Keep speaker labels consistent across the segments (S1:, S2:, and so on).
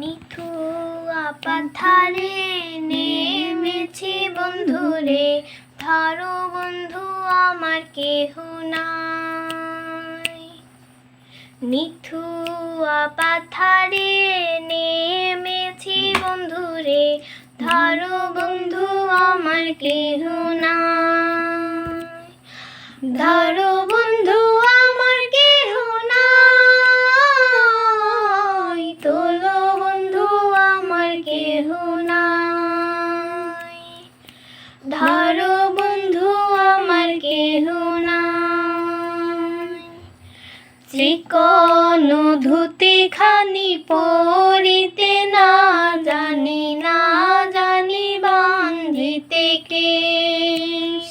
S1: নিথুয়া পাথারে নেমেছি বন্ধুরে, ধরো বন্ধু আমার কেহ নাই। নিথুয়া পাথারে নেমেছি বন্ধুরে, ধরো বন্ধু আমার কেহ নাই। ধরো বন্ধু আমার কেহ নাই, তোলো বন্ধু আমার কেহ নাই। ধরো বন্ধু আমার কেহ নাই। চিকন ধুতি খানি পরিতে না জানি, না জানি বাঁধিতে কেশ।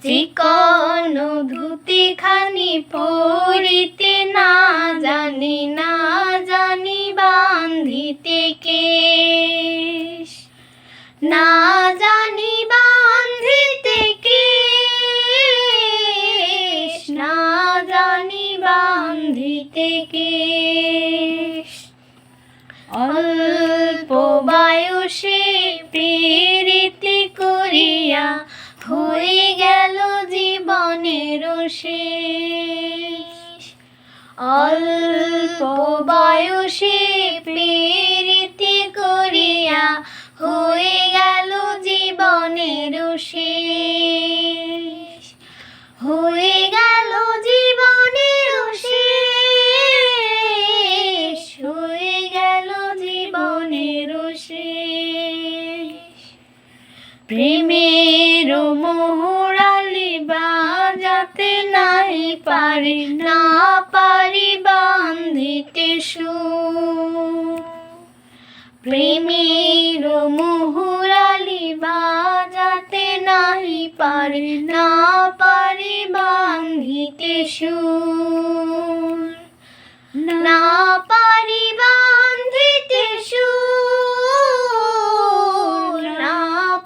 S1: চিকন ধুতি খানি পরিতে না জানি, না জানি বাঁধিতে কেশ। না জানি বাঁধিতে কেশ, না জানি বাঁধিতে কেশ। অল্প বয়সে প্রীতি করিয়া হয়ে গেল জীবনের শেষ। অল্প বয়সে প্রীতি করিয়া হয়ে গেল জীবনের শেষ। হয়ে গেল জীবনের শেষ, হয়ে গেল জীবনের শেষ। প্রেমের মোহরালি বাজাতে নাই পারি, না পারি বাঁধিতে সুর। প্রেমের মোহরালি বাজাতে নাই পারি, না পারি বাঁধিতে সুর। না পারি বাঁধিতে সুর, না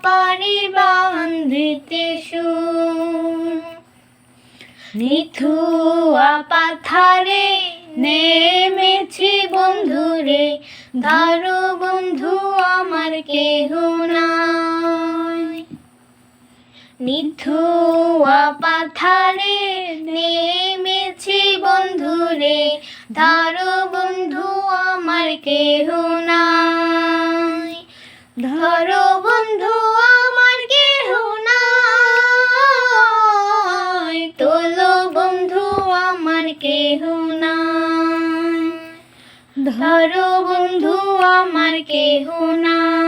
S1: পারি বাঁধিতে সুর। নিথুয়া পাথারে নেমেছি বন্ধুরে, ধরো বন্ধু আমার কেহ নাই। নিথুয়া পাথারে নেমেছি বন্ধুরে, ধরো বন্ধু আমার কেহ নাই। ধরো বন্ধু আমার কেহ নাই, তোলো বন্ধু আমার কেহ নাই। ধরো বন্ধু আমার কেহ নাই।